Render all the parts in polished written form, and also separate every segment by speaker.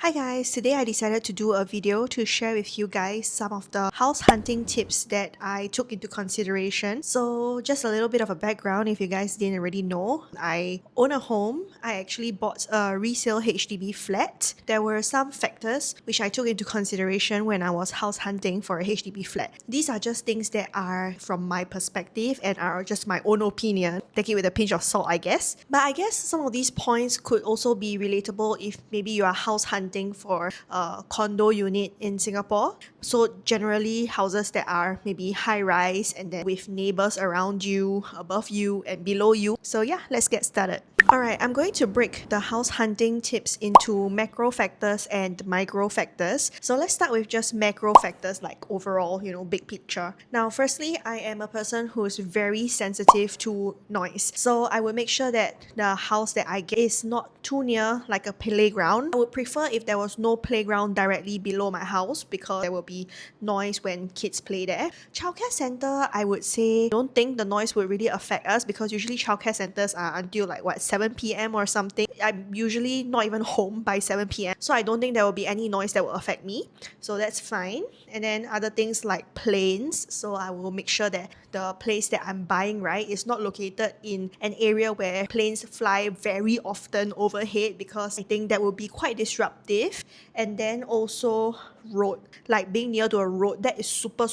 Speaker 1: Hi guys, today I decided to do a video to share with you guys some of the house hunting tips that I took into consideration. So just a little bit of a background if you guys didn't already know. I own a home. I actually bought a resale HDB flat. There were some factors which I took into consideration when I was house hunting for a HDB flat. These are just things that are from my perspective and are just my own opinion. Take it with a pinch of salt, I guess. But I guess some of these points could also be relatable if maybe you are house hunting for a condo unit in Singapore. So generally houses that are maybe high rise and then with neighbors around you, above you and below you. So yeah, let's get started. Alright, I'm going to break the house hunting tips into macro factors and micro factors. So let's start with just macro factors like overall, big picture. Now, firstly, I am a person who is very sensitive to noise. So I will make sure that the house that I get is not too near like a playground. I would prefer if there was no playground directly below my house because there will be noise when kids play there. Childcare center, I would say, don't think the noise would really affect us because usually childcare centers are until like 7 p.m. or something. I'm usually not even home by 7 p.m. So I don't think there will be any noise that will affect me. So that's fine. And then other things like planes. So I will make sure that the place that I'm buying, right, is not located in an area where planes fly very often overhead because I think that would be quite disruptive. And then also road, like being near to a road, that is super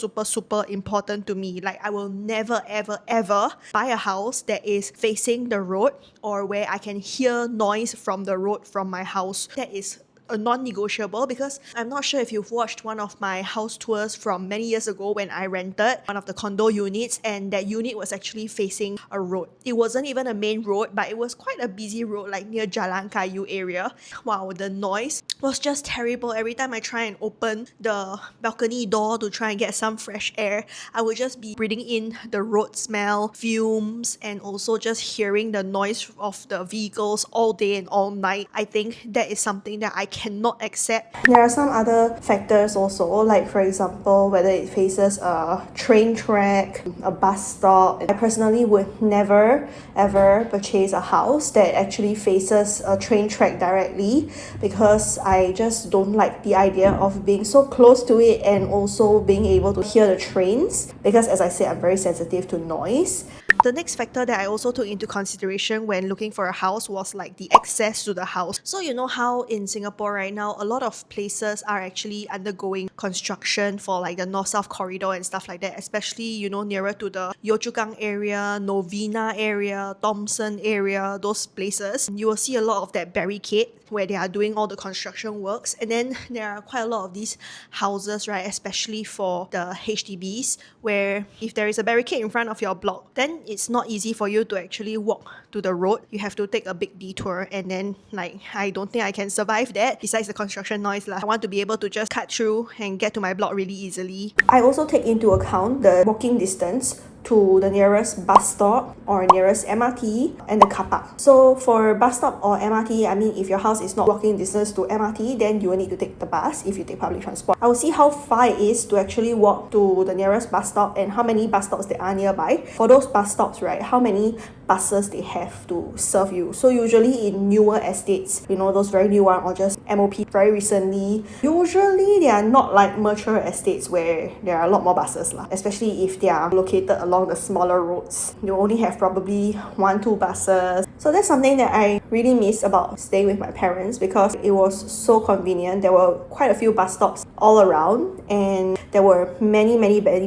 Speaker 1: important to me. Like I will never ever buy a house that is facing the road or where I can hear noise from the road from my house. That is a non-negotiable because I'm not sure if you've watched one of my house tours from many years ago when I rented one of the condo units and that unit was actually facing a road. It wasn't even a main road, but it was quite a busy road like near Jalan Kayu area. Wow, the noise was just terrible. Every time I try and open the balcony door to try and get some fresh air, I would just be breathing in the road smell, fumes, and also just hearing the noise of the vehicles all day and all night. I think that is something that I cannot accept. There are some other factors also, like for example, whether it faces a train track, a bus stop. I personally would never ever purchase a house that actually faces a train track directly because I just don't like the idea of being so close to it and also being able to hear the trains because as I said, I'm very sensitive to noise. The next factor that I also took into consideration when looking for a house was like the access to the house. So you know how in Singapore right now, a lot of places are actually undergoing construction for like the North-South corridor and stuff like that, especially, nearer to the Yio Chu Kang area, Novena area, Thomson area, those places. You will see a lot of that barricade where they are doing all the construction works. And then there are quite a lot of these houses, right, especially for the HDBs, where if there is a barricade in front of your block, then it's not easy for you to actually walk to the road. You have to take a big detour and then I don't think I can survive that besides the construction noise. I want to be able to just cut through and get to my block really easily. I also take into account the walking distance to the nearest bus stop or nearest MRT and the car park. So for bus stop or MRT, I mean if your house is not walking distance to MRT, then you will need to take the bus if you take public transport. I will see how far it is to actually walk to the nearest bus stop and how many bus stops there are nearby. For those bus stops, right, how many buses they have to serve you. So usually in newer estates, those very new one or just MOP very recently, usually they are not like mature estates where there are a lot more buses especially if they are located along the smaller roads. You only have probably 1-2 buses. So that's something that I really miss about staying with my parents because it was so convenient. There were quite a few bus stops all around and there were many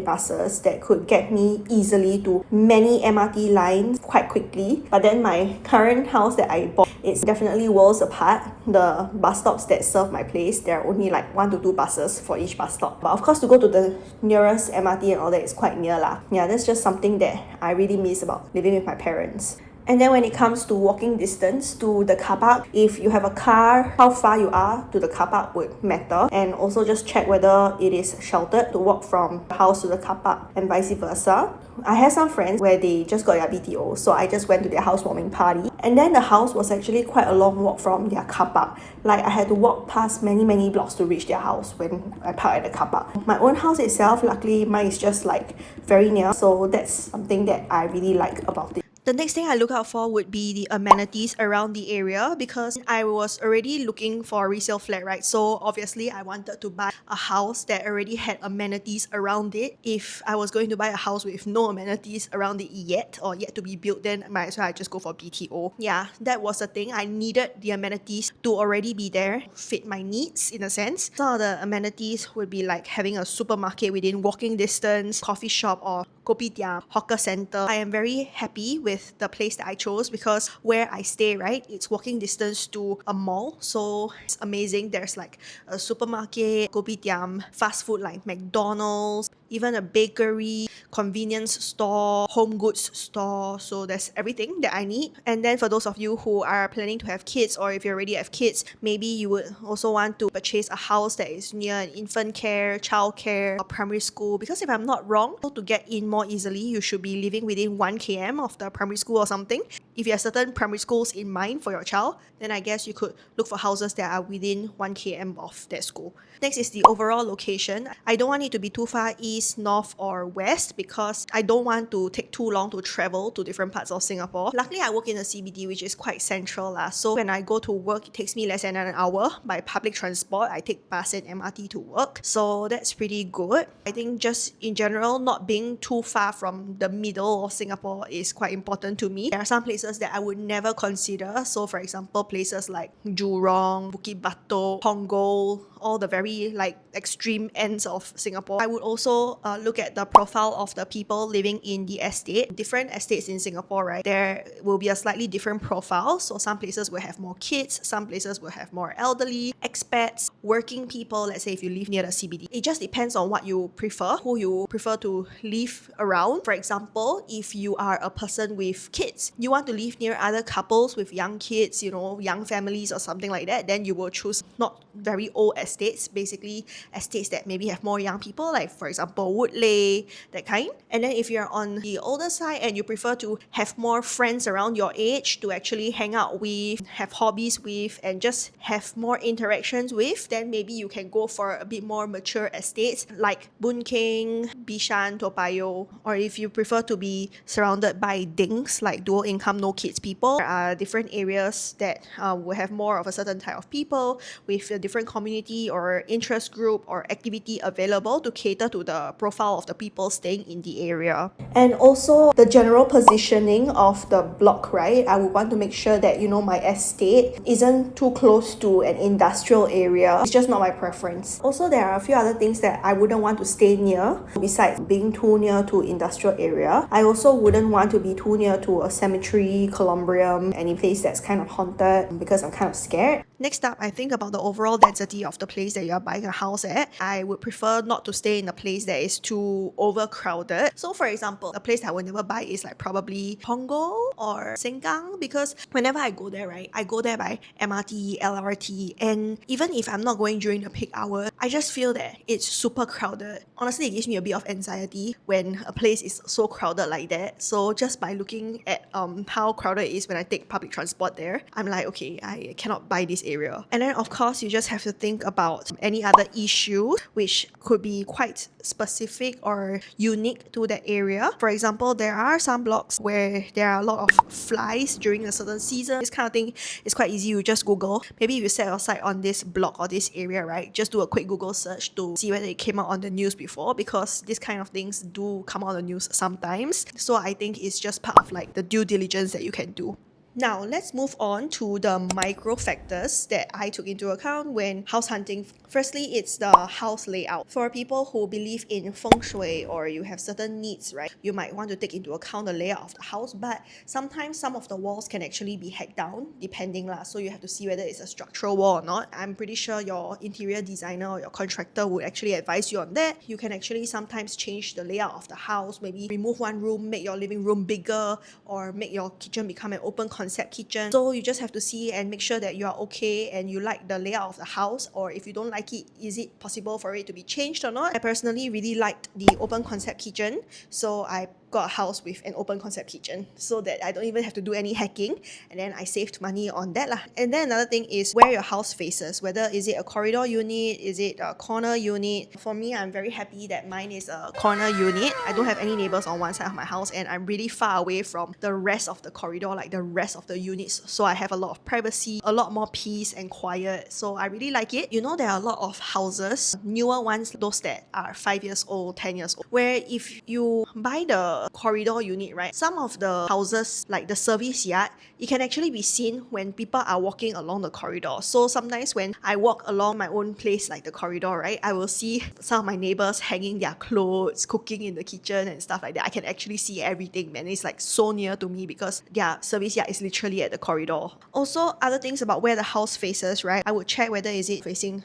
Speaker 1: buses that could get me easily to many MRT lines quite quickly. But then my current house that I bought, it's definitely worlds apart. The bus stops that serve my place, there are only like 1 to 2 buses for each bus stop. But of course, to go to the nearest MRT and all that is quite near Yeah, that's just something that I really miss about living with my parents. And then when it comes to walking distance to the car park, if you have a car, how far you are to the car park would matter. And also just check whether it is sheltered to walk from the house to the car park and vice versa. I have some friends where they just got their BTO, so I just went to their housewarming party. And then the house was actually quite a long walk from their car park. Like I had to walk past many blocks to reach their house when I parked at the car park. My own house itself, luckily mine is just like very near, so that's something that I really like about it. The next thing I look out for would be the amenities around the area, because I was already looking for a resale flat, right? So obviously I wanted to buy a house that already had amenities around it. If I was going to buy a house with no amenities around it yet, or yet to be built, then might as well I just go for BTO. Yeah, that was the thing. I needed the amenities to already be there, fit my needs in a sense. Some of the amenities would be like having a supermarket within walking distance, coffee shop, or kopitiam, hawker center. I am very happy with the place that I chose, because where I stay, right, it's walking distance to a mall. So it's amazing. There's like a supermarket, kopitiam, fast food like McDonald's, even a bakery, convenience store, home goods store. So there's everything that I need. And then for those of you who are planning to have kids, or if you already have kids, maybe you would also want to purchase a house that is near an infant care, child care, or primary school. Because if I'm not wrong, to get in more easily, you should be living within 1 km of the primary school or something. If you have certain primary schools in mind for your child, then I guess you could look for houses that are within 1 km of that school. Next is the overall location. I don't want it to be too far east, north, or west, because I don't want to take too long to travel to different parts of Singapore. Luckily, I work in a CBD, which is quite central. So when I go to work, it takes me less than an hour by public transport. I take bus and MRT to work. So that's pretty good. I think just in general, not being too far from the middle of Singapore is quite important to me. There are some places that I would never consider. So for example, places like Jurong, Bukit Batok, Punggol, all the very like extreme ends of Singapore. I would also look at the profile of the people living in the estate. Different estates in Singapore, right, there will be a slightly different profile. So some places will have more kids, some places will have more elderly, expats, working people. Let's say if you live near the CBD, it just depends on what you prefer, who you prefer to live around. For example, if you are a person with kids, you want to live near other couples with young kids, young families or something like that, then you will choose not very old estates, basically estates that maybe have more young people, like for example Woodleigh, that kind. And then if you're on the older side and you prefer to have more friends around your age to actually hang out with, have hobbies with, and just have more interactions with, then maybe you can go for a bit more mature estates like Boon Keng, Bishan, Toa Payoh. Or if you prefer to be surrounded by dinks, like dual income, no kids people, there are different areas that will have more of a certain type of people with a different community or interest group or activity available to cater to the profile of the people staying in the area. And also the general positioning of the block, right? I would want to make sure that, my estate isn't too close to an industrial area. It's just not my preference. Also, there are a few other things that I wouldn't want to stay near. Besides being too near to industrial area, I also wouldn't want to be too near to a cemetery, columbarium, any place that's kind of haunted, because I'm kind of scared. Next up, I think about the overall density of the place that you're buying a house at. I would prefer not to stay in a place that is too overcrowded. So for example, a place that I would never buy is like probably Punggol or Sengkang, because whenever I go there, right, I go there by MRT, LRT, and even if I'm not going during the peak hour, I just feel that it's super crowded. Honestly, it gives me a bit of anxiety when a place is so crowded like that. So just by looking at how crowded it is when I take public transport there, I'm like, okay, I cannot buy this area. And then of course, you just have to think about any other issues which could be quite specific or unique to that area. For example, there are some blocks where there are a lot of flies during a certain season. This kind of thing is quite easy. You just Google. Maybe if you set your sight on this block or this area, right, just do a quick Google search to see whether it came out on the news before, because this kind of things do come out on the news sometimes. So I think it's just part of like the due diligence that you can do. Now, let's move on to the micro factors that I took into account when house hunting. Firstly, it's the house layout. For people who believe in feng shui or you have certain needs, right, you might want to take into account the layout of the house, but sometimes some of the walls can actually be hacked down, depending lah. So you have to see whether it's a structural wall or not. I'm pretty sure your interior designer or your contractor would actually advise you on that. You can actually sometimes change the layout of the house, maybe remove one room, make your living room bigger, or make your kitchen become an open concept kitchen. So you just have to see and make sure that you are okay and you like the layout of the house, or if you don't like it, is it possible for it to be changed or not? I personally really liked the open concept kitchen, so I got a house with an open concept kitchen so that I don't even have to do any hacking, and then I saved money on that lah. And then another thing is where your house faces, whether is it a corridor unit, is it a corner unit. For me, I'm very happy that mine is a corner unit. I don't have any neighbors on one side of my house, and I'm really far away from the rest of the corridor, like the rest of the units, so I have a lot of privacy, a lot more peace and quiet, so I really like it. You know, there are a lot of houses, newer ones, those that are 5 years old, 10 years old, where if you buy the corridor unit, right, some of the houses, like the service yard, it can actually be seen when people are walking along the corridor. So sometimes when I walk along my own place, like the corridor, right, I will see some of my neighbors hanging their clothes, cooking in the kitchen and stuff like that. I can actually see everything, man. It's like so near to me because their service yard is literally at the corridor. Also, other things about where the house faces, right, I would check whether is it facing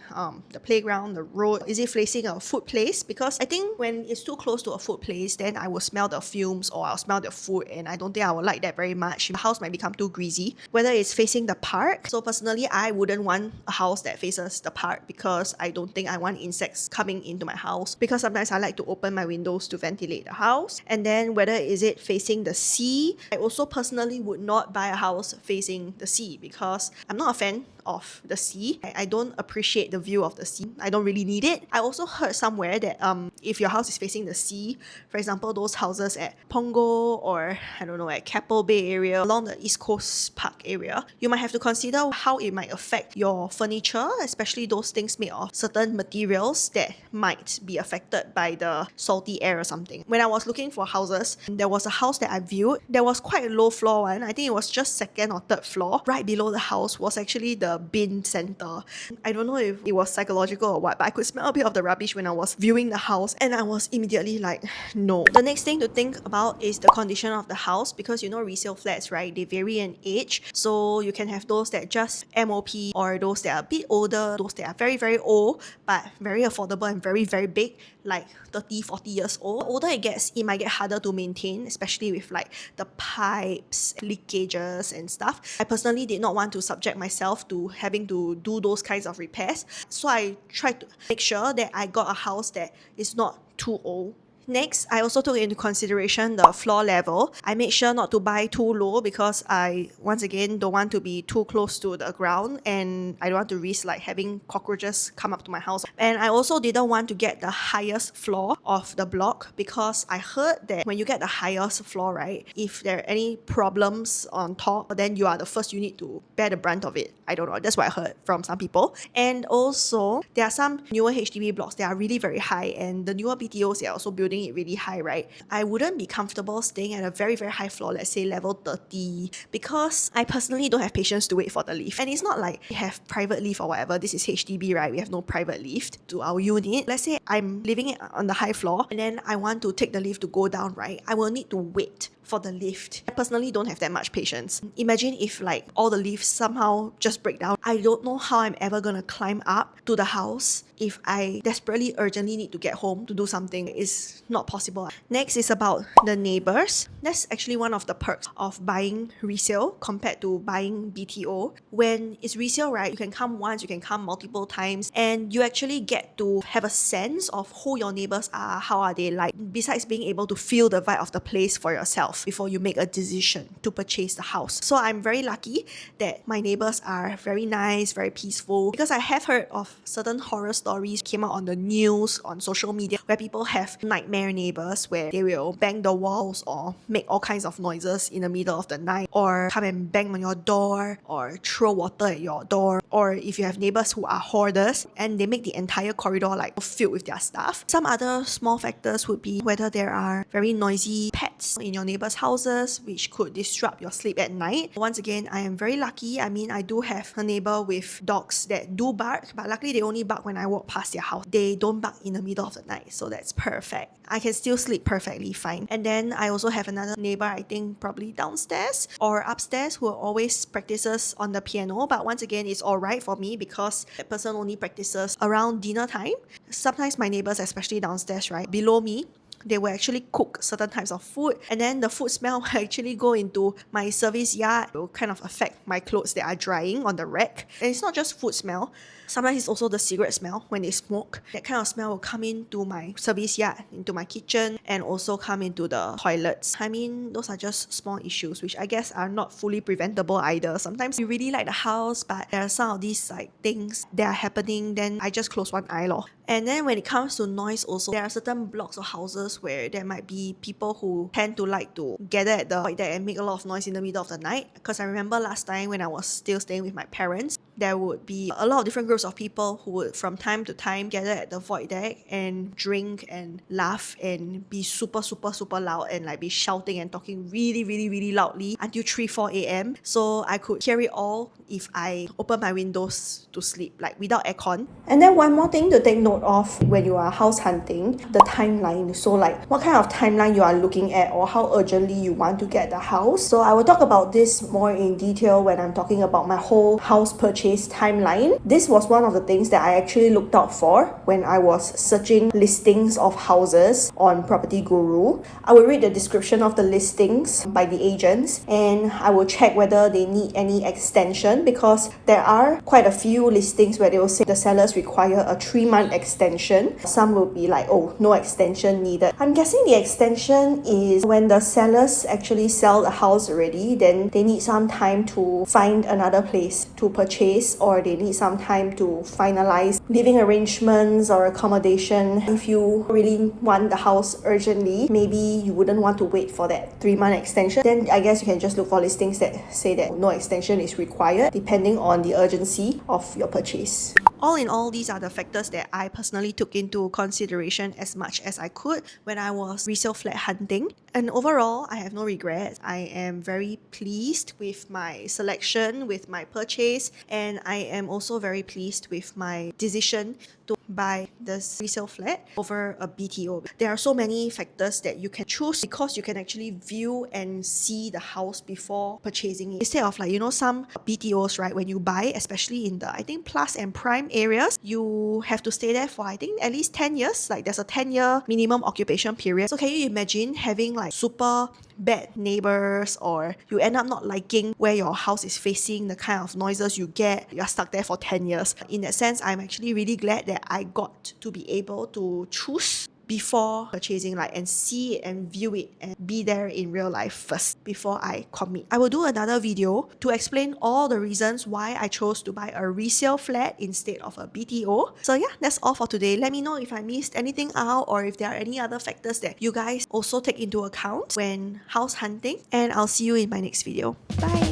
Speaker 1: the playground, the road, is it facing a food place, because I think when it's too close to a food place, then I will smell the fumes or I'll smell the food, and I don't think I will like that very much. The house might become too greasy. Whether it's facing the park, so personally I wouldn't want a house that faces the park because I don't think I want insects coming into my house, because sometimes I like to open my windows to ventilate the house. And then whether is it facing the sea, I also personally would not buy a house facing the sea because I'm not a fan of the sea. I don't appreciate the view of the sea. I don't really need it. I also heard somewhere that if your house is facing the sea, for example, those houses at Punggol or I don't know, at Keppel Bay area, along the East Coast Park area, you might have to consider how it might affect your furniture, especially those things made of certain materials that might be affected by the salty air or something. When I was looking for houses, there was a house that I viewed. There was quite a low floor one. I think it was just second or third floor. Right below the house was actually the bin center. I don't know if it was psychological or what, but I could smell a bit of the rubbish when I was viewing the house, and I was immediately like, no. The next thing to think about is the condition of the house, because you know resale flats, right, they vary in age. So you can have those that just MOP, or those that are a bit older, those that are very, very old, but very affordable and very, very big, like 30, 40 years old. The older it gets, it might get harder to maintain, especially with like the pipes, leakages and stuff. I personally did not want to subject myself to having to do those kinds of repairs. So I tried to make sure that I got a house that is not too old. Next, I also took into consideration the floor level. I made sure not to buy too low because I, once again, don't want to be too close to the ground, and I don't want to risk like having cockroaches come up to my house. And I also didn't want to get the highest floor of the block because I heard that when you get the highest floor, right, if there are any problems on top, then you are the first unit to bear the brunt of it. I don't know, that's what I heard from some people. And also, there are some newer HDB blocks that are really very high, and the newer BTOs, they are also building it really high, right? I wouldn't be comfortable staying at a very, very high floor, let's say level 30, because I personally don't have patience to wait for the lift. And it's not like we have private lift or whatever. This is HDB, right? We have no private lift to our unit. Let's say I'm living on the high floor and then I want to take the lift to go down, right? I will need to wait for the lift. I personally don't have that much patience. Imagine if like all the lifts somehow just break down. I don't know how I'm ever gonna climb up to the house if I desperately urgently need to get home to do something. It's not possible. Next is about the neighbors. That's actually one of the perks of buying resale compared to buying BTO. When it's resale, right, you can come once, you can come multiple times, and you actually get to have a sense of who your neighbors are, how are they like, besides being able to feel the vibe of the place for yourself before you make a decision to purchase the house. So I'm very lucky that my neighbors are very nice, very peaceful, because I have heard of certain horror stories came out on the news, on social media, where people have nightmare neighbors where they will bang the walls or make all kinds of noises in the middle of the night, or come and bang on your door, or throw water at your door, or if you have neighbors who are hoarders and they make the entire corridor like filled with their stuff. Some other small factors would be whether there are very noisy pets in your neighbors' houses, which could disrupt your sleep at night. Once again, I am very lucky. I mean, I do have a neighbor with dogs that do bark, but luckily they only bark when I walk past their house. They don't bark in the middle of the night, so that's perfect. I can still sleep perfectly fine. And then I also have another neighbor, I think probably downstairs or upstairs, who always practices on the piano, but once again, it's alright for me because that person only practices around dinner time. Sometimes my neighbors, especially downstairs, right, below me, they will actually cook certain types of food, and then the food smell will actually go into my service yard. It will kind of affect my clothes that are drying on the rack. And it's not just food smell. Sometimes it's also the cigarette smell when they smoke. That kind of smell will come into my service yard, into my kitchen, and also come into the toilets. I mean, those are just small issues, which I guess are not fully preventable either. Sometimes you really like the house, but there are some of these like things that are happening, then I just close one eye lor. And then when it comes to noise also, there are certain blocks or houses where there might be people who tend to like to gather at the void deck and make a lot of noise in the middle of the night. Because I remember last time when I was still staying with my parents, there would be a lot of different groups of people who would from time to time gather at the void deck and drink and laugh and be super loud and like be shouting and talking really loudly until 3-4 a.m. So I could hear it all if I open my windows to sleep, like without aircon. And then one more thing to take note of when you are house hunting, the timeline. So like what kind of timeline you are looking at or how urgently you want to get the house. So I will talk about this more in detail when I'm talking about my whole house purchase timeline. This was one of the things that I actually looked out for when I was searching listings of houses on Property Guru. I will read the description of the listings by the agents and I will check whether they need any extension, because there are quite a few listings where they will say the sellers require a 3-month extension. Some will be like, oh, no extension needed. I'm guessing the extension is when the sellers actually sell the house already, then they need some time to find another place to purchase, or they need some time to finalize living arrangements or accommodation. If you really want the house urgently, maybe you wouldn't want to wait for that 3-month extension. Then I guess you can just look for listings that say that no extension is required, depending on the urgency of your purchase. All in all, these are the factors that I personally took into consideration as much as I could when I was resale flat hunting. And overall, I have no regrets. I am very pleased with my selection, with my purchase, and I am also very pleased with my decision to buy this resale flat over a BTO. There are so many factors that you can choose because you can actually view and see the house before purchasing it. Instead of like, you know, some BTOs, right, when you buy, especially in the, I think, plus and prime areas, you have to stay there for, I think, at least 10 years. Like there's a 10-year minimum occupation period. So can you imagine having like super bad neighbors, or you end up not liking where your house is facing, the kind of noises you get, you're stuck there for 10 years. In that sense, I'm actually really glad that I got to be able to choose before purchasing, like, and see it and view it and be there in real life first before I commit. I will do another video to explain all the reasons why I chose to buy a resale flat instead of a BTO. So yeah, that's all for today. Let me know if I missed anything out or if there are any other factors that you guys also take into account when house hunting, and I'll see you in my next video. Bye!